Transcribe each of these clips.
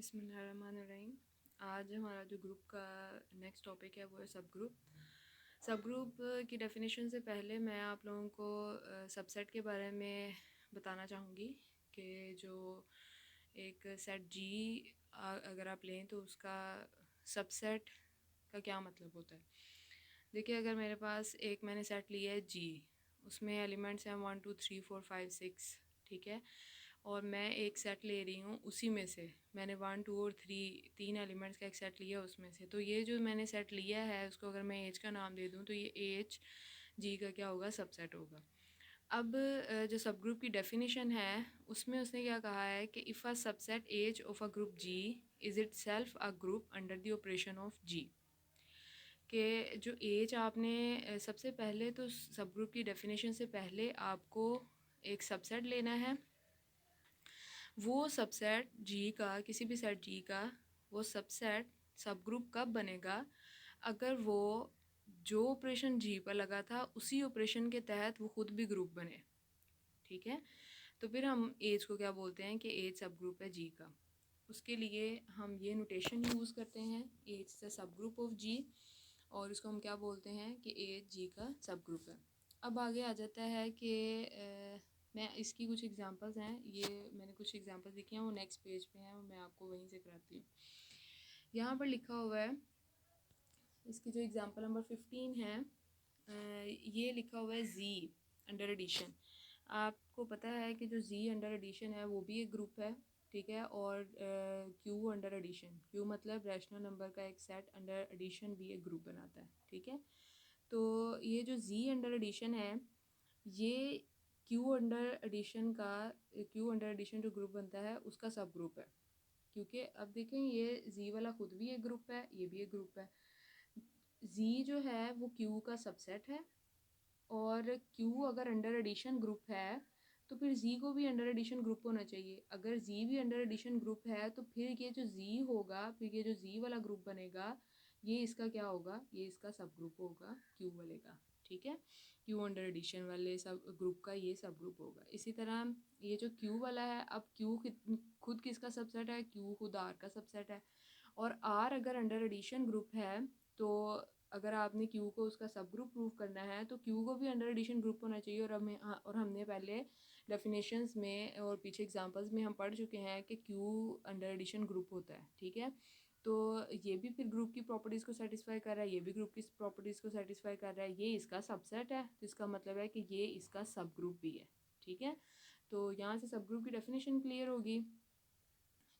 बिस्मिल्लाहिर्रहमानिर्रहीम। आज हमारा जो ग्रुप का नेक्स्ट टॉपिक है वो है सब ग्रुप। सब ग्रुप की डेफिनेशन से पहले मैं आप लोगों को सबसेट के बारे में बताना चाहूँगी कि जो एक सेट जी अगर आप लें तो उसका सबसेट का क्या मतलब होता है। देखिए, अगर मेरे पास एक मैंने सेट लिया है जी, उसमें एलिमेंट्स हैं 1 2 3 4 5 6, ठीक है। और मैं एक सेट ले रही हूँ, उसी में से मैंने 1 2 और 3 तीन एलिमेंट्स का एक सेट लिया उसमें से। तो ये जो मैंने सेट लिया है उसको अगर मैं एज का नाम दे दूँ तो ये एज जी का क्या होगा, सबसेट होगा। अब जो सब ग्रुप की डेफिनेशन है उसमें उसने क्या कहा है कि if a subset H of a group G is itself a group under the operation of G. कि जो एज आपने सबसे पहले तो सब ग्रुप की डेफिनेशन से पहले आपको एक सबसेट लेना है। वो सबसेट जी का, किसी भी सेट जी का वो सबसेट सब ग्रुप कब बनेगा, अगर वो जो ऑपरेशन जी पर लगा था उसी ऑपरेशन के तहत वो खुद भी ग्रुप बने, ठीक है। तो फिर हम एज को क्या बोलते हैं कि एज सब ग्रुप है जी का। उसके लिए हम ये नोटेशन यूज़ करते हैं, H the subgroup of G, और उसको हम क्या बोलते हैं कि एज जी का सब ग्रुप है। अब आगे आ जाता है कि मैं इसकी कुछ एग्जांपल्स हैं, ये मैंने कुछ एग्जांपल्स लिखी हैं, वो नेक्स्ट पेज पे हैं, मैं आपको वहीं से कराती हूँ। यहाँ पर लिखा हुआ है, इसकी जो एग्जांपल नंबर 15 है, ये लिखा हुआ है जी अंडर एडिशन। आपको पता है कि जो जी अंडर एडिशन है वो भी एक ग्रुप है, ठीक है। और क्यू अंडर एडिशन, क्यू मतलब रैशनल नंबर का एक सेट अंडर एडिशन भी एक ग्रुप बनाता है, ठीक है। तो ये जो जी अंडर एडिशन है ये क्यू अंडर एडिशन का, क्यू अंडर एडिशन जो ग्रुप बनता है उसका सब ग्रुप है। क्योंकि अब देखें ये जी वाला खुद भी एक ग्रुप है, ये भी एक ग्रुप है। जी जो है वो क्यू का सबसेट है, और क्यू अगर अंडर एडिशन ग्रुप है तो फिर जी को भी अंडर एडिशन ग्रुप होना चाहिए। अगर जी भी अंडर एडिशन ग्रुप है तो फिर ये जो जी होगा, फिर ये जो जी वाला ग्रुप बनेगा ये इसका क्या होगा, ये इसका सब ग्रुप होगा क्यू वाले का, ठीक है। क्यू अंडर एडिशन वाले सब ग्रुप का ये सब ग्रुप होगा। इसी तरह ये जो क्यू वाला है, अब क्यू खुद किसका सबसेट है, क्यू खुद आर का सबसेट है। और आर अगर अंडर एडिशन ग्रुप है तो अगर आपने क्यू को उसका सब ग्रुप प्रूव करना है तो क्यू को भी अंडर एडिशन ग्रुप होना चाहिए। और हमने पहले डेफिनेशंस में और पीछे एग्जांपल्स में हम पढ़ चुके हैं कि क्यू अंडर एडिशन ग्रुप होता है, ठीक है। तो ये भी फिर ग्रुप की प्रॉपर्टीज़ को सेटिस्फाई कर रहा है, ये भी ग्रुप की प्रॉपर्टीज़ को सेटिस्फाई कर रहा है, ये इसका सबसेट है तो इसका मतलब है कि ये इसका सब ग्रुप भी है, ठीक है। तो यहाँ से सब ग्रुप की डेफिनेशन क्लियर होगी।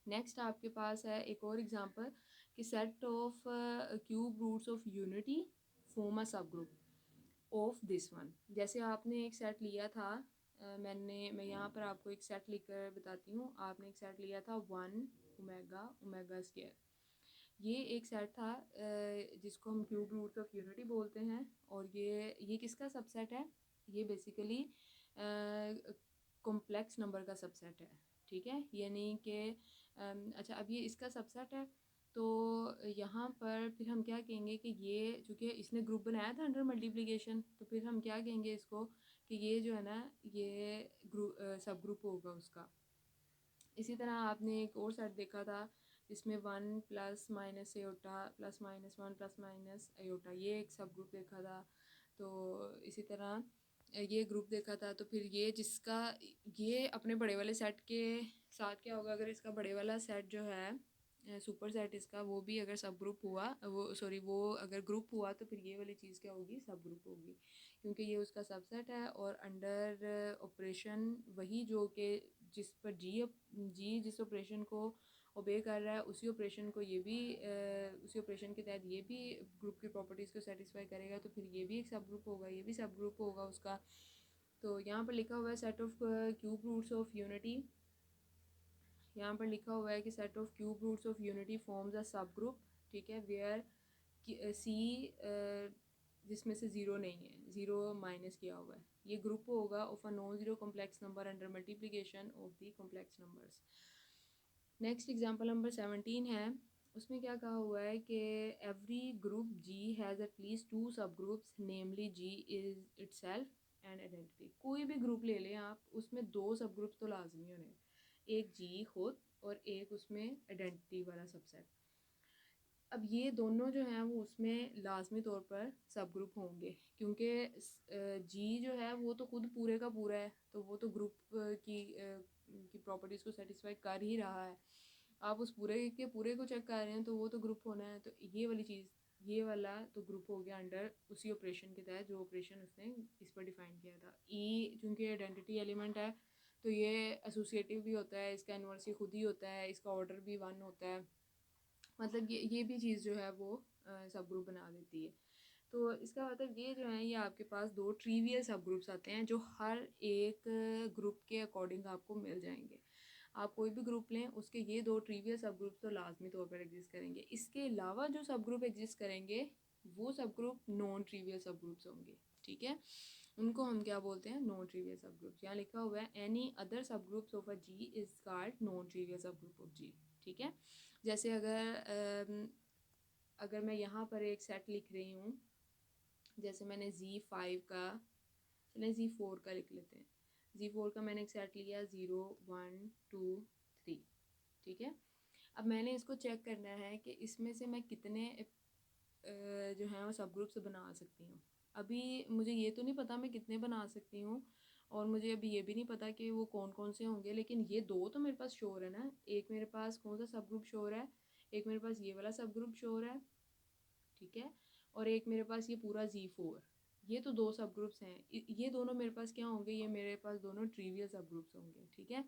नेक्स्ट आपके पास है एक और एग्जांपल कि set of cube roots of unity form a subgroup of this one. जैसे आपने एक सेट लिया था, मैं यहाँ पर आपको एक सेट लिखकर बताती हूँ। आपने एक सेट लिया था 1 ओमेगा ओमेगा स्क्वायर, ये एक सेट था जिसको हम क्यूब रूट्स ऑफ यूनिटी बोलते हैं। और ये किसका सबसेट है, ये बेसिकली कॉम्प्लेक्स नंबर का सबसेट है, ठीक है। यानी कि अच्छा, अब ये इसका सबसेट है तो यहाँ पर फिर हम क्या कहेंगे कि ये चूँकि इसने ग्रुप बनाया था अंडर मल्टीप्लिकेशन, तो फिर हम क्या कहेंगे इसको कि ये जो है ना ये सब ग्रुप होगा उसका। इसी तरह आपने एक और सेट देखा था जिसमें 1 plus minus aorta plus minus 1 plus minus aorta, ये एक सब ग्रुप देखा था। तो इसी तरह ये ग्रुप देखा था। तो फिर ये जिसका ये अपने बड़े वाले सेट के साथ क्या होगा, अगर इसका बड़े वाला सेट जो है सुपर सेट इसका, वो भी अगर सब ग्रुप हुआ, वो अगर ग्रुप हुआ तो फिर ये वाली चीज़ क्या होगी, सब ग्रुप होगी, क्योंकि ये उसका सबसेट है। और अंडर ऑपरेशन वही जो कि जिस पर जी जिस ऑपरेशन को ओबे कर रहा है उसी ऑपरेशन को ये भी उसी ऑपरेशन के तहत ये भी ग्रुप की प्रॉपर्टीज़ को सेटिस्फाई करेगा, तो फिर ये भी एक सब ग्रुप होगा, ये भी सब ग्रुप होगा उसका। तो यहाँ पर लिखा हुआ है set of cube roots of unity, यहाँ पर लिखा हुआ है कि set of cube roots of unity forms a subgroup, ठीक है, वेयर सी जिसमें से ज़ीरो नहीं है, ज़ीरो माइनस किया हुआ है, ये ग्रुप होगा of a non zero complex number under multiplication of the complex numbers. Next example number 17 है, उसमें क्या कहा हुआ है कि every group G has at least 2 subgroups namely G is itself and identity. कोई भी ग्रुप ले लें आप, उसमें 2 सब ग्रुप्स तो लाजमी होने, एक जी खुद और एक उसमें आइडेंटिटी वाला सबसेट। अब ये दोनों जो हैं वो उसमें लाजमी तौर पर सब ग्रुप होंगे, क्योंकि जी जो है वो तो खुद पूरे का पूरा है, तो वो तो ग्रुप की प्रॉपर्टीज़ को सेटिस्फाई कर ही रहा है। आप उस पूरे के पूरे को चेक कर रहे हैं तो वो तो ग्रुप होना है। तो ये वाली चीज़, ये वाला तो ग्रुप हो गया अंडर उसी ऑपरेशन के तहत जो ऑपरेशन उसने इस पर डिफाइन किया था। ई चूँकि आइडेंटिटी एलिमेंट है तो ये एसोसिएटिव भी होता है, इसका इन्वर्स ही खुद ही होता है, इसका ऑर्डर भी 1 होता है। मतलब ये भी चीज़ जो है वो सब ग्रुप बना देती है। तो इसका मतलब ये जो है, ये आपके पास 2 ट्रिवियल सब ग्रुप्स आते हैं जो हर एक ग्रुप के अकॉर्डिंग आपको मिल जाएंगे। आप कोई भी ग्रुप लें, उसके ये 2 ट्रिवियल सब ग्रुप तो लाजमी तौर पर एग्जिस्ट करेंगे। इसके अलावा जो सब ग्रुप एग्जिस्ट करेंगे वो subgroup non trivial subgroups होंगे। ठीक है, उनको हम क्या बोलते हैं? Non trivial subgroups. यहाँ लिखा हुआ है any other subgroups of a G is called non trivial subgroup of G. ठीक है, जैसे अगर मैं यहाँ पर एक सेट लिख रही हूँ, जैसे मैंने Z5 का, चलें Z4 का लिख लेते हैं। Z4 का मैंने एक सेट लिया 0 1 2 3। ठीक है, अब मैंने इसको चेक करना है कि इसमें से मैं कितने जो हैं वो सब ग्रुप्स बना सकती हूँ। अभी मुझे ये तो नहीं पता मैं कितने बना सकती हूँ, और मुझे अभी ये भी नहीं पता कि वो कौन कौन से होंगे, लेकिन ये 2 तो मेरे पास शोर है ना। एक मेरे पास कौन सा सब ग्रुप शोर है, एक मेरे पास ये वाला सब ग्रुप शोर है, ठीक है, और एक मेरे पास ये पूरा Z4। ये तो 2 सब ग्रुप्स हैं। ये दोनों मेरे पास क्या होंगे? ये मेरे पास दोनों ट्रिवियल सब ग्रुप्स होंगे। ठीक है,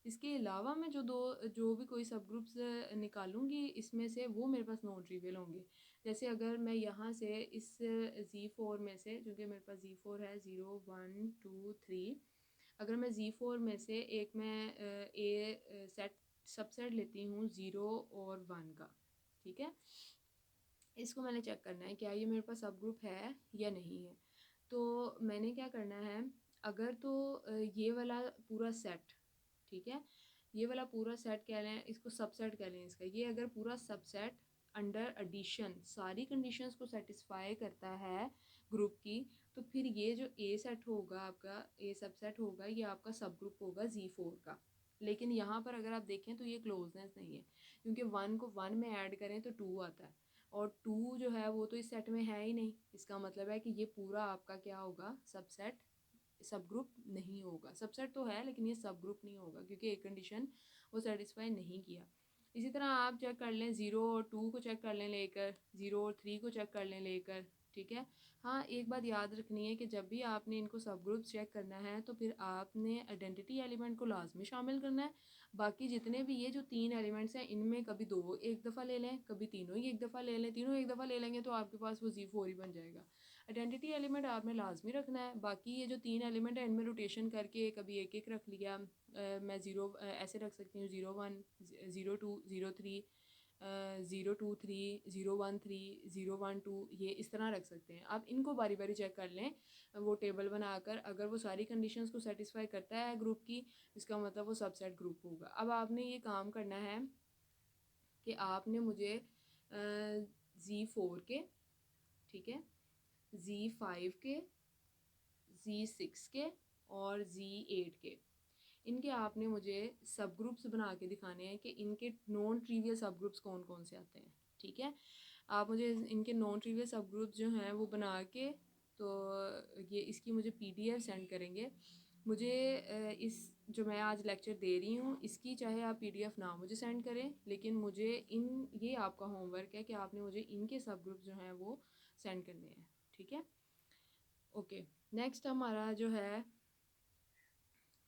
इसके अलावा मैं जो भी कोई सब ग्रुप्स निकालूंगी इसमें से, वो मेरे पास नॉन ट्रिवियल होंगे। जैसे अगर मैं यहाँ से इस Z4 में से, क्योंकि मेरे पास Z4 है 0 1 2 3, अगर मैं Z4 में से एक मैं सेट सबसेट लेती हूँ 0 और 1 का, ठीक है, इसको मैंने चेक करना है क्या ये मेरे पास सब ग्रुप है या नहीं है। तो मैंने क्या करना है, अगर तो ये वाला पूरा सेट, ठीक है, ये वाला पूरा सेट कह लें, इसको सबसेट कह लें इसका, ये अगर पूरा सबसेट अंडर एडिशन सारी कंडीशंस को सेटिस्फाई करता है ग्रुप की, तो फिर ये जो ए सेट होगा आपका, ए सबसेट होगा, ये आपका सब ग्रुप होगा Z4 का। लेकिन यहाँ पर अगर आप देखें तो ये क्लोजनेस नहीं है, क्योंकि 1 को 1 में ऐड करें तो 2 आता है, और 2 जो है वो तो इस सेट में है ही नहीं। इसका मतलब है कि ये पूरा आपका क्या होगा? सबसेट, सब ग्रुप नहीं होगा। सबसेट तो है लेकिन ये सब ग्रुप नहीं होगा, क्योंकि एक कंडीशन वो सेटिस्फाई नहीं किया। इसी तरह आप चेक कर लें 0 और 2 को चेक कर लें लेकर, 0 और 3 को चेक कर लें लेकर। ठीक है, हाँ एक बात याद रखनी है कि जब भी आपने इनको सब ग्रुप चेक करना है तो फिर आपने आइडेंटिटी एलिमेंट को लाजमी शामिल करना है। बाकी जितने भी ये जो 3 एलिमेंट्स हैं, इनमें कभी 2 एक दफ़ा ले लें, कभी तीनों ही एक दफ़ा ले लें। तीनों एक दफ़ा ले लेंगे तो आपके पास वो Z4 ही बन जाएगा। आइडेंटिटी एलिमेंट आपने लाजमी रखना है। बाकी ये जो 3 एलिमेंट है इनमें रोटेशन करके कभी एक एक रख लिया। मैं 0 ऐसे रख सकती हूँ, 0 1 0 2 0 3, 0 2 3 0 1 3 0 1 2, ये इस तरह रख सकते हैं। आप इनको बारी बारी चेक कर लें वो टेबल बनाकर। अगर वो सारी कंडीशंस को सेटिस्फाई करता है ग्रुप की, इसका मतलब वो सबसेट ग्रुप होगा। अब आपने ये काम करना है कि आपने मुझे Z4 के, ठीक है, Z5 के, Z6 के और Z8 के, इनके आपने मुझे सब ग्रुप्स बना के दिखाने हैं कि इनके नॉन ट्रिवियल सब ग्रुप्स कौन कौन से आते हैं। ठीक है, आप मुझे इनके नॉन ट्रिवियल सब ग्रुप्स जो हैं वो बना के, तो ये इसकी मुझे PDF सेंड करेंगे। मुझे इस जो मैं आज लेक्चर दे रही हूँ इसकी चाहे आप PDF ना मुझे सेंड करें, लेकिन मुझे ये आपका होमवर्क है कि आपने मुझे इनके सब ग्रुप्स जो हैं वो सेंड करने हैं। ठीक है, ओके। नेक्स्ट हमारा जो है,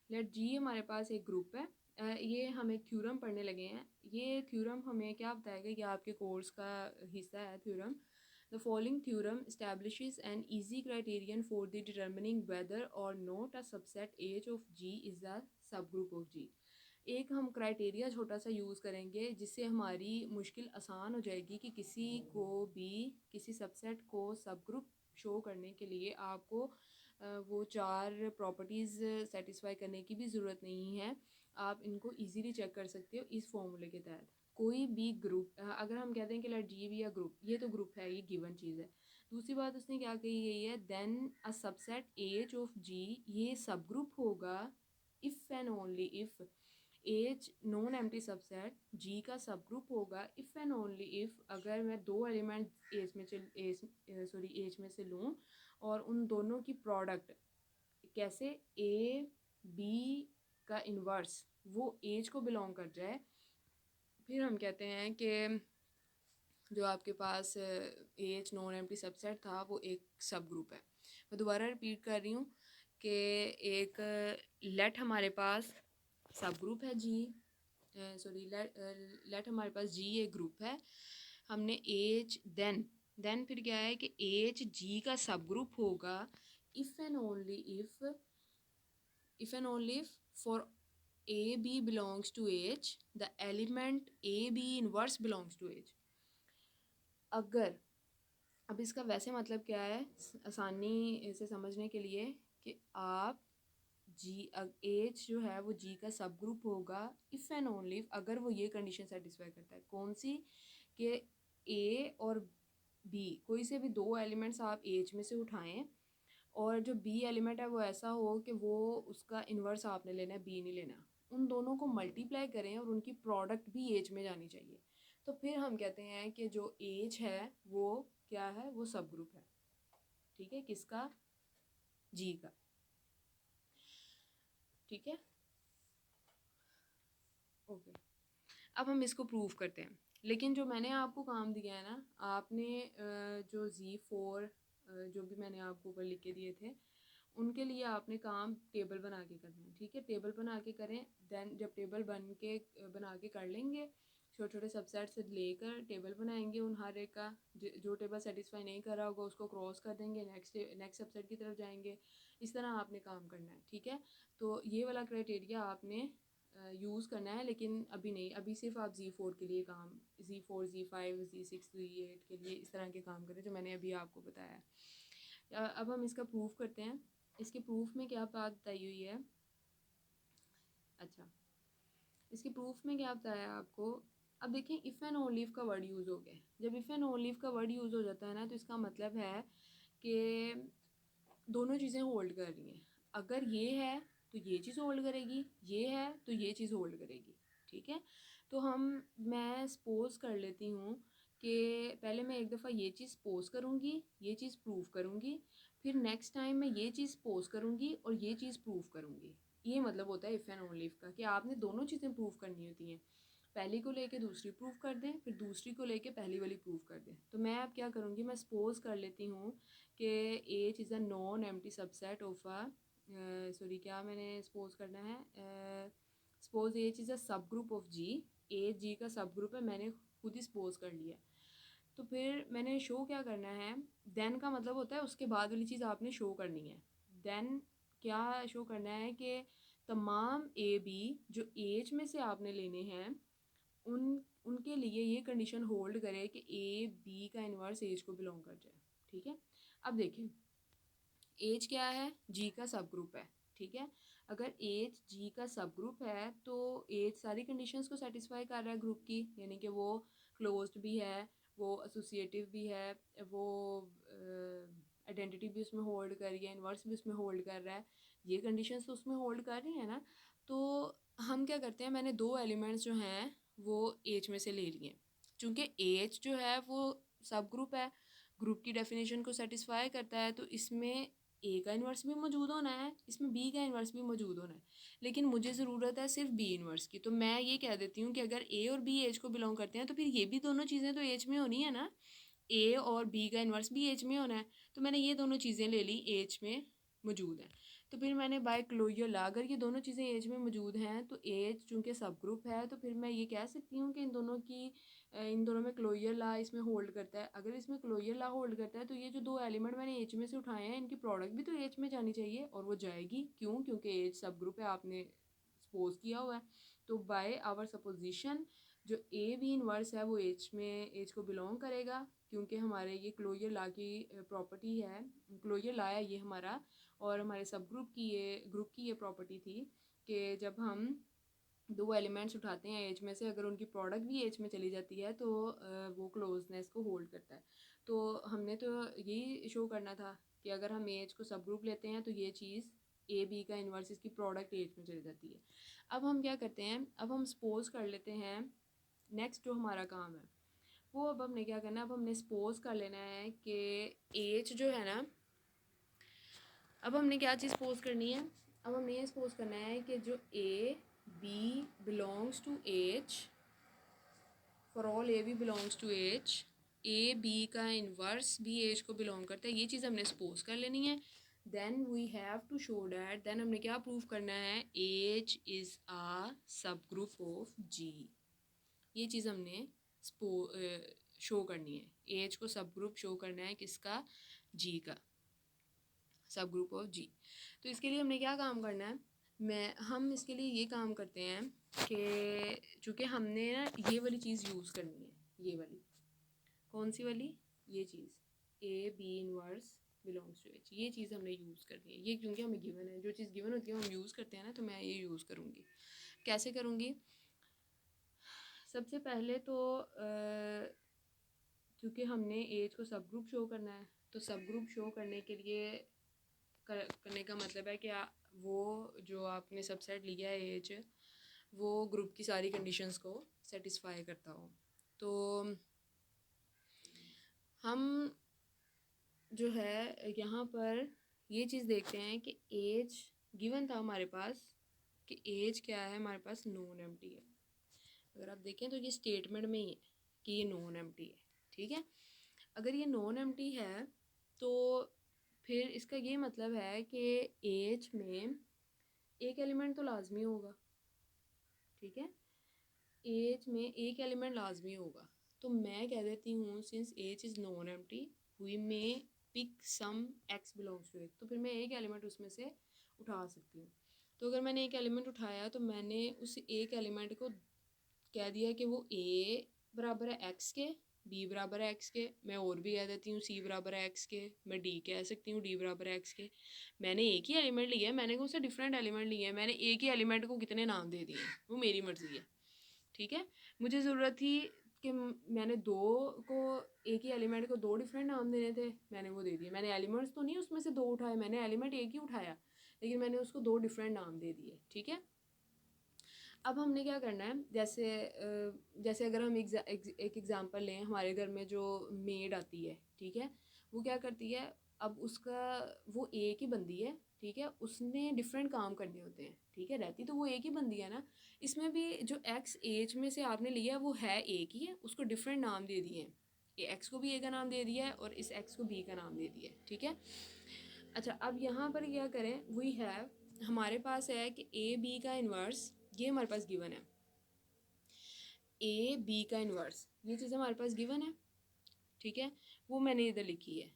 लेट जी हमारे पास एक ग्रुप है। ये हम एक थ्योरम पढ़ने लगे हैं। ये थ्योरम हमें क्या बताएगा, ये आपके कोर्स का हिस्सा है theorem. The following theorem establishes an easy criterion for the determining whether or not a subset H of G is the subgroup of G. एक हम क्राइटेरिया छोटा सा यूज़ करेंगे जिससे हमारी मुश्किल आसान हो जाएगी कि किसी को भी किसी सबसेट को सब ग्रुप शो करने के लिए आपको वो 4 प्रॉपर्टीज़ सेटिस्फाई करने की भी ज़रूरत नहीं है। आप इनको इजीली चेक कर सकते हो इस फॉर्मूले के तहत। कोई भी ग्रुप, अगर हम कहते हैं कि लेट जी बी या ग्रुप, ये तो ग्रुप है, ये गिवन चीज़ है। दूसरी बात उसने क्या कही गई है, then a subset H of G, ये सब ग्रुप होगा if and only if H non empty subset G का सब ग्रुप होगा इफ़ एंड ओनली इफ़ अगर मैं दो एलिमेंट एज में से लूँ और उन दोनों की प्रोडक्ट कैसे ए बी का इन्वर्स वो एज को बिलोंग कर जाए, फिर हम कहते हैं कि जो आपके पास एच नॉन एम्प्टी सबसेट था वो एक सब ग्रुप है। मैं दोबारा रिपीट कर रही हूँ कि एक लेट हमारे पास सब ग्रुप है जी, लेट हमारे पास जी एक ग्रुप है, हमने एच देन फिर क्या है कि एच जी का सब ग्रुप होगा if and only if for A B belongs to H the element A B inverse belongs to H. अगर अब इसका वैसे मतलब क्या है आसानी से समझने के लिए कि आप जी एच जो है वो जी का सब ग्रुप होगा इफ़ एंड ओनली अगर वो ये कंडीशन सेटिस्फाई करता है, कौन सी, कि ए और बी कोई से भी दो एलिमेंट्स आप एच में से उठाएं और जो बी एलिमेंट है वो ऐसा हो कि वो उसका इन्वर्स आपने लेना है, बी नहीं लेना, उन दोनों को मल्टीप्लाई करें और उनकी प्रोडक्ट भी एज में जानी चाहिए, तो फिर हम कहते हैं कि जो एज है वो क्या है, वो सब ग्रुप है। ठीक है, किसका, जी का। ठीक है, ओके। अब हम इसको प्रूव करते हैं, लेकिन जो मैंने आपको काम दिया है ना, आपने जो Z4 जो भी मैंने आपको ऊपर लिख के दिए थे उनके लिए आपने काम टेबल बना के करना है। ठीक है, टेबल बना के करें। देन जब टेबल बना के कर लेंगे, छोटे छोटे सबसेट से लेकर टेबल बनाएंगे उन हर एक का, जो टेबल सेटिस्फाई नहीं कर रहा होगा उसको क्रॉस कर देंगे, नेक्स्ट सबसेट की तरफ जाएंगे। इस तरह आपने काम करना है। ठीक है, तो ये वाला क्राइटेरिया आपने यूज़ करना है, लेकिन अभी नहीं, अभी सिर्फ आप Z4 के लिए काम, Z4 Z5 Z6 Z8 के लिए इस तरह के काम करें जो मैंने अभी आपको बताया है। अब हम इसका प्रूफ करते हैं। इसके प्रूफ में क्या बात बताई हुई है, अच्छा इसके प्रूफ में क्या बताया आपको। अब देखें, इफ़ एंड ओनली इफ का वर्ड यूज़ हो गया। जब इफ़ एंड ओनली इफ का वर्ड यूज़ हो जाता है ना, तो इसका मतलब है कि दोनों चीज़ें होल्ड कर रही हैं। अगर ये है तो ये चीज़ होल्ड करेगी, ये है तो ये चीज़ होल्ड करेगी। ठीक है, तो मैं सपोज कर लेती हूँ कि पहले मैं एक दफ़ा ये चीज़ सपोज करूँगी, ये चीज़ प्रूव करूँगी, फिर नेक्स्ट टाइम मैं ये चीज़ सपोज करूँगी और ये चीज़ प्रूव करूँगी। ये मतलब होता है इफ़ एंड ओनली इफ का, कि आपने दोनों चीज़ें प्रूव करनी होती हैं। पहली को लेके दूसरी प्रूव कर दें, फिर दूसरी को लेके पहली वाली प्रूव कर दें। तो मैं अब क्या करूँगी, मैं सपोज कर लेती हूँ कि H is a non empty subset of a, sorry क्या मैंने सपोज करना है, suppose H is a subgroup of G. H G का सब ग्रुप है, मैंने खुद ही सपोज कर लिया। तो फिर मैंने शो क्या करना है, देन का मतलब होता है उसके बाद वाली चीज़ आपने शो करनी है। देन क्या शो करना है कि तमाम ए बी जो एज में से आपने लेने हैं उनके लिए ये कंडीशन होल्ड करे कि ए बी का इन्वर्स एज को बिलोंग कर जाए। ठीक है, अब देखें एज क्या है, जी का सब ग्रुप है। ठीक है, अगर एज जी का सब ग्रुप है तो एज सारी कंडीशंस को सेटिस्फाई कर रहा है ग्रुप की, यानी कि वो क्लोज्ड भी है, वो एसोसिएटिव भी है, वो आइडेंटिटी भी उसमें होल्ड कर रही है, इन्वर्स भी उसमें होल्ड कर रहा है, ये कंडीशंस तो उसमें होल्ड कर रही है ना। तो हम क्या करते हैं, मैंने दो एलिमेंट्स जो हैं वो एज में से ले लिए। चूँकि एज जो है वो सब ग्रुप है, ग्रुप की डेफिनेशन को सेटिस्फाई करता है, तो इसमें ए का इन्वर्स भी मौजूद होना है, इसमें बी का इन्वर्स भी मौजूद होना है, लेकिन मुझे ज़रूरत है सिर्फ बी इन्वर्स की। तो मैं ये कह देती हूँ कि अगर ए और बी एज को बिलोंग करते हैं तो फिर ये भी दोनों चीज़ें तो एज में होनी है ना, ए और बी का इन्वर्स भी एज में होना है। तो मैंने ये दोनों चीज़ें ले ली, एज में मौजूद हैं। तो फिर मैंने बाय क्लोजर ला, अगर ये दोनों चीज़ें एज में मौजूद हैं तो एज चूँकि सब ग्रुप है, तो फिर मैं ये कह सकती हूँ कि इन दोनों में क्लोजर ला इसमें होल्ड करता है। अगर इसमें क्लोजर ला होल्ड करता है तो ये जो दो एलिमेंट मैंने एज में से उठाए हैं इनकी प्रोडक्ट भी तो एज में जानी चाहिए, और वो जाएगी। क्यों? क्योंकि एज सब ग्रुप है, आपने सपोज किया हुआ है। तो बाय आवर सपोजिशन जो ए बी इनवर्स है वो एज को बिलोंग करेगा, क्योंकि हमारे ये क्लोजर ला की प्रॉपर्टी है, क्लोजर ला है ये हमारा, और हमारे सब ग्रुप की ये प्रॉपर्टी थी कि जब हम दो एलिमेंट्स उठाते हैं एज में से, अगर उनकी प्रोडक्ट भी एज में चली जाती है तो वो क्लोजनेस को होल्ड करता है। तो हमने तो यही शो करना था कि अगर हम एज को सब ग्रुप लेते हैं तो ये चीज़ ए बी का इन्वर्स इसकी प्रोडक्ट एज में चली जाती है। अब हम क्या करते हैं, अब हम सपोज कर लेते हैं नेक्स्ट जो हमारा काम है वो, अब हमने क्या करना है, अब हमने सपोज कर लेना है कि एज जो है ना, अब हमने क्या चीज़ सपोज करनी है, अब हमने ये सपोज करना है कि जो A B belongs to H, for all A B belongs to H, A B का इन्वर्स भी एज को बिलोंग करता है, ये चीज़ हमने सपोज कर लेनी है। Then we have to show that, then हमने क्या प्रूव करना है, एज इज़ आ सब ग्रुप ऑफ जी, ये चीज़ हमने शो करनी है, एज को सब ग्रुप शो करना है किसका, जी का, सब ग्रुप ऑफ जी। तो इसके लिए हमने क्या काम करना है, हम इसके लिए ये काम करते हैं कि चूँकि हमने ना ये वाली चीज़ यूज़ करनी है, ये वाली कौन सी वाली, ये चीज़ A B inverse belongs to H, ये चीज़ हमने यूज़ करनी है। ये क्योंकि हमें गिवन है, जो चीज़ गिवन होती है हम यूज़ करते हैं ना, तो मैं ये यूज़ करूँगी। कैसे करूँगी, सबसे पहले तो क्योंकि हमने एज को सब ग्रुप शो करना है, तो सब ग्रुप शो करने के लिए करने का मतलब है कि वो जो आपने सबसेट लिया है एज, वो ग्रुप की सारी कंडीशंस को सेटिस्फाई करता हो। तो हम जो है यहाँ पर ये चीज़ देखते हैं कि एज गिवन था हमारे पास, कि एज क्या है हमारे पास, नॉन एम्प्टी है। अगर आप देखें तो ये स्टेटमेंट में ही है कि ये नॉन एम्प्टी है, ठीक है। अगर ये नॉन एम्प्टी है तो फिर इसका ये मतलब है कि एज में एक एलिमेंट तो लाजमी होगा, ठीक है, एज में एक एलिमेंट लाजमी होगा। तो मैं कह देती हूँ since H is non empty we may pick some X belongs to H, तो फिर मैं एक एलिमेंट उसमें से उठा सकती हूँ। तो अगर मैंने एक एलिमेंट उठाया तो मैंने उस एक एलिमेंट को कह दिया कि वो ए बराबर है एक्स के, बी बराबर है एक्स के, मैं और भी कह देती हूँ सी बराबर है एक्स के, मैं डी कह सकती हूँ डी बराबर है एक्स के। मैंने एक ही एलिमेंट लिया है, मैंने कौन सा डिफरेंट एलिमेंट लिया है, मैंने एक ही एलिमेंट को कितने नाम दे दिए, वो मेरी मर्जी है, ठीक है। मुझे ज़रूरत थी कि मैंने दो को, एक ही एलिमेंट को दो डिफरेंट नाम देने थे, मैंने वो दे दिए। मैंने एलिमेंट्स तो नहीं उसमें से दो उठाए, मैंने एलिमेंट एक ही उठाया, लेकिन मैंने उसको दो डिफरेंट नाम दे दिए, ठीक है। अब हमने क्या करना है, जैसे अगर हम एक एग्ज़ाम्पल लें, हमारे घर में जो मेड आती है, ठीक है, वो क्या करती है, अब उसका वो एक ही बंदी है, ठीक है, उसने डिफरेंट काम करने होते हैं, ठीक है, रहती तो वो एक ही बंदी है ना। इसमें भी जो एक्स एज में से आपने लिया वो है एक ही है, उसको डिफरेंट नाम दे दिए हैं, ये एक्स को भी ए का नाम दे दिया है और इस एक्स को बी का नाम दे दिया है, ठीक है। अच्छा, अब यहाँ पर क्या करें, वी हैव, हमारे पास है कि ए बी का इन्वर्स, ये हमारे पास गिवन है, ए बी का इन्वर्स, ये चीज़ हमारे पास गिवन है, ठीक है, वो मैंने इधर लिखी है।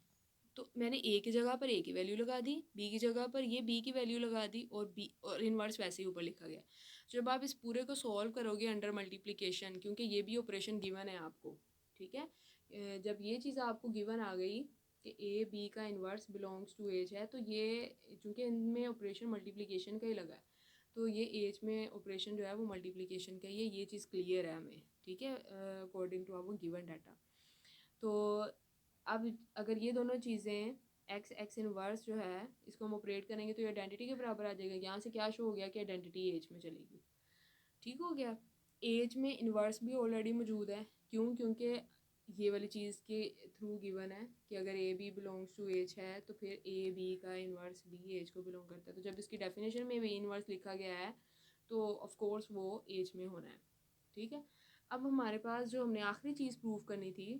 तो मैंने ए की जगह पर ए की वैल्यू लगा दी, बी की जगह पर ये बी की वैल्यू लगा दी, और बी और इन्वर्स वैसे ही ऊपर लिखा गया। जब आप इस पूरे को सॉल्व करोगे अंडर मल्टीप्लिकेशन, क्योंकि ये भी ऑपरेशन गिवन है आपको, ठीक है, जब ये चीज़ आपको गिवन आ गई कि ए बी का इन्वर्स बिलोंग्स टू एज है, तो ये चूँकि इनमें ऑपरेशन मल्टीप्लिकेशन का ही लगा है, तो ये एज में ऑपरेशन जो है वो मल्टीप्लिकेशन का ही है, ये चीज़ क्लियर है हमें, ठीक है, according to our given data. तो अब अगर ये दोनों चीज़ें एक्स एक्स इनवर्स जो है इसको हम ऑपरेट करेंगे तो ये आइडेंटिटी के बराबर आ जाएगा। यहाँ से क्या शो हो गया कि आइडेंटिटी एज में चलेगी, ठीक हो गया। एज में इन्वर्स भी ऑलरेडी मौजूद है, क्यों, क्योंकि ये वाली चीज़ के थ्रू गिवन है कि अगर A B belongs to H है तो फिर ए बी का इन्वर्स भी एज को बिलोंग करता है। तो जब इसकी डेफिनेशन में भी इन्वर्स लिखा गया है तो ऑफ कोर्स वो एज में होना है, ठीक है। अब हमारे पास जो हमने आखिरी चीज़ प्रूव करनी थी,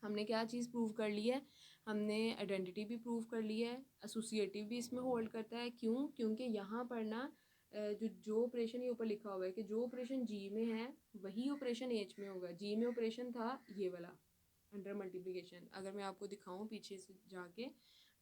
हमने क्या चीज़ प्रूव कर ली है, हमने आइडेंटिटी भी प्रूव कर ली है, एसोसिएटिव भी इसमें होल्ड करता है। क्यों, क्योंकि यहाँ पर ना जो ऑपरेशन ये ऊपर लिखा हुआ है कि जो ऑपरेशन जी में है वही ऑपरेशन एच में होगा। जी में ऑपरेशन था ये वाला अंडर मल्टीप्लिकेशन, अगर मैं आपको दिखाऊं पीछे से जाके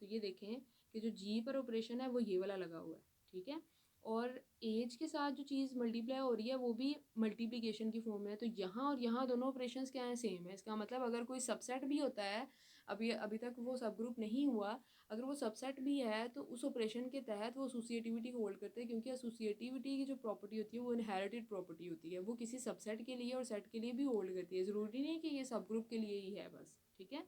तो ये देखें कि जो जी पर ऑपरेशन है वो ये वाला लगा हुआ है, ठीक है, और एज के साथ जो चीज़ मल्टीप्लाई हो रही है वो भी मल्टीप्लिकेशन की फॉर्म में है। तो यहाँ और यहाँ दोनों ऑपरेशंस क्या हैं, सेम है। इसका मतलब अगर कोई सबसेट भी होता है, अभी तक वो सब ग्रुप नहीं हुआ, अगर वो सबसेट भी है तो उस ऑपरेशन के तहत वो एसोसिएटिविटी होल्ड करते हैं, क्योंकि एसोसिएटिविटी की जो प्रॉपर्टी होती है वो इनहेरिटेड प्रॉपर्टी होती है, वो किसी सबसेट के लिए और सेट के लिए भी होल्ड करती है, ज़रूरी नहीं कि ये सब ग्रुप के लिए ही है बस, ठीक है।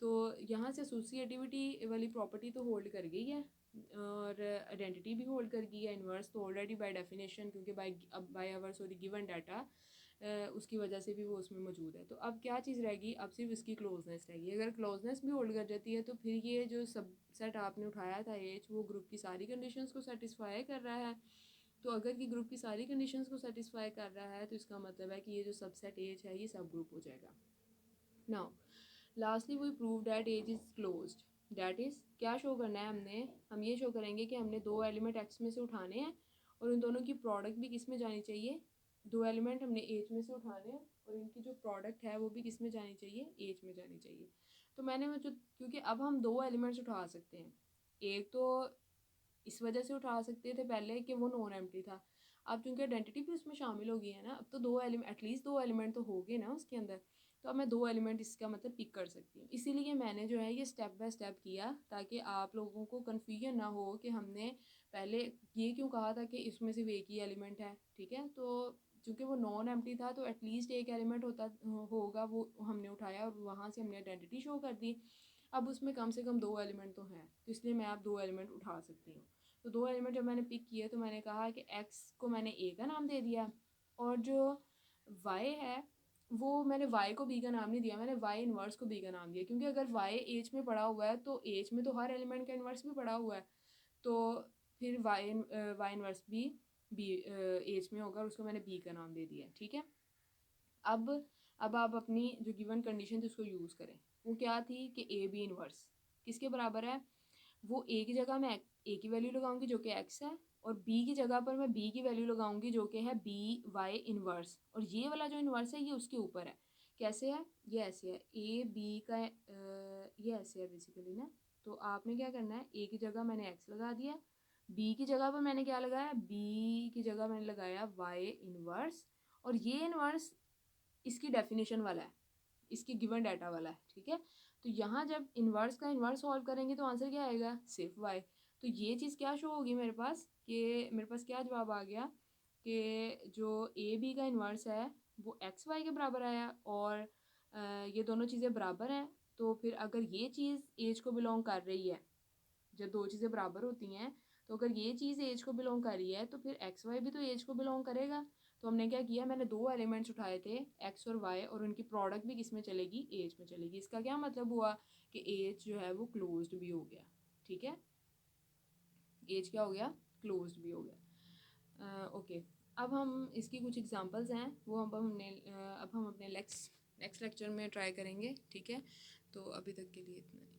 तो यहाँ से एसोसिएटिविटी वाली प्रॉपर्टी तो होल्ड कर गई है, और आइडेंटिटी भी होल्ड कर गई है। इन्वर्स तो ऑलरेडी बाय डेफिनेशन, क्योंकि by our sorry given data उसकी वजह से भी वो उसमें मौजूद है। तो अब क्या चीज़ रहेगी, अब सिर्फ इसकी क्लोजनेस रहेगी। अगर क्लोजनेस भी होल्ड कर जाती है तो फिर ये जो सब सेट आपने उठाया था एज, वो ग्रुप की सारी कंडीशंस को सेटिस्फाई कर रहा है। तो अगर कि ग्रुप की सारी कंडीशंस को सेटिस्फाई कर रहा है तो इसका मतलब है कि ये जो सबसेट एज है ये सब ग्रुप हो जाएगा। Now lastly we prove that H is closed. That is क्या शो करना है हमने, हम ये शो करेंगे कि हमने दो एलिमेंट एक्स में से उठाने हैं और उन दोनों की प्रोडक्ट भी किस में जानी चाहिए, दो एलिमेंट हमने एज में से उठाने हैं और इनकी जो प्रोडक्ट है वो भी किस में जानी चाहिए, एज में जानी चाहिए। तो मैंने वो जो, क्योंकि अब हम दो एलिमेंट्स उठा सकते हैं, एक तो इस वजह से उठा सकते थे पहले कि वो नॉन एम्प्टी था, अब चूँकि आइडेंटिटी भी उसमें शामिल हो गई है ना, अब तो दो एलिमेंट, एटलीस्ट दो एलिमेंट तो हो गए ना उसके अंदर, तो अब मैं दो एलिमेंट इसका मतलब पिक कर सकती हूँ। इसीलिए मैंने जो है ये स्टेप बाय स्टेप किया ताकि आप लोगों को कन्फ्यूजन ना हो कि हमने पहले ये क्यों कहा था कि इसमें सिर्फ एक ही एलिमेंट है। ठीक है, तो चूँकि वो नॉन एम्प्टी था तो एटलीस्ट एक एलिमेंट होगा, वो हमने उठाया और वहाँ से हमने आइडेंटिटी शो कर दी। अब उसमें कम से कम दो एलिमेंट तो हैं, तो इसलिए मैं आप दो एलिमेंट उठा सकती हूँ। तो दो एलिमेंट जब मैंने पिक किए तो मैंने कहा कि एक्स को मैंने ए का नाम दे दिया और जो वाई है वो मैंने वाई को बी का नाम नहीं दिया, मैंने वाई इन्वर्स को बी का नाम दिया, क्योंकि अगर वाई एज में पड़ा हुआ है तो एज में तो हर एलिमेंट का इन्वर्स भी पड़ा हुआ है, तो फिर वाई इन्वर्स बी एज में होगा और उसको मैंने बी का नाम दे दिया। ठीक है, अब अब आप अपनी जो गिवन कंडीशन थी उसको यूज़ करें। वो क्या थी कि ए बी इन्वर्स किसके बराबर है, वो ए की जगह मैं ए की वैल्यू लगाऊंगी जो कि एक्स है, और बी की जगह पर मैं बी की वैल्यू लगाऊंगी जो कि है बी वाई इन्वर्स, और ये वाला जो इन्वर्स है ये उसके ऊपर है। कैसे है, ये ऐसे है, ए बी का ये ऐसे है बेसिकली ना। तो आपने क्या करना है, ए की जगह मैंने एक्स लगा दिया, बी की जगह पर मैंने क्या लगाया, बी की जगह मैंने लगाया वाई इन्वर्स, और ये इन्वर्स इसकी डेफिनेशन वाला है, इसकी गिवन डाटा वाला है। ठीक है, तो यहाँ जब इन्वर्स का इन्वर्स सॉल्व करेंगे तो आंसर क्या आएगा, सिर्फ वाई। तो ये चीज़ क्या शो होगी मेरे पास, कि मेरे पास क्या जवाब आ गया कि जो ए बी का इन्वर्स है वो एक्स वाई के बराबर आया, और ये दोनों चीज़ें बराबर हैं। तो फिर अगर ये चीज़ एज को बिलोंग कर रही है, जब दो चीज़ें बराबर होती हैं, तो अगर ये चीज़ एज को बिलोंग कर रही है तो फिर एक्स वाई भी तो एज को बिलोंग करेगा। तो हमने क्या किया, मैंने दो एलिमेंट्स उठाए थे एक्स और वाई, और उनकी प्रोडक्ट भी किस में चलेगी, एज में चलेगी। इसका क्या मतलब हुआ कि एज जो है वो क्लोज्ड भी हो गया। ठीक है, एज क्या हो गया, क्लोज्ड भी हो गया। ओके, अब हम इसकी कुछ एग्जांपल्स हैं वो अब हम अपने नेक्स्ट लेक्चर में ट्राई करेंगे। ठीक है, तो अभी तक के लिए इतना ही।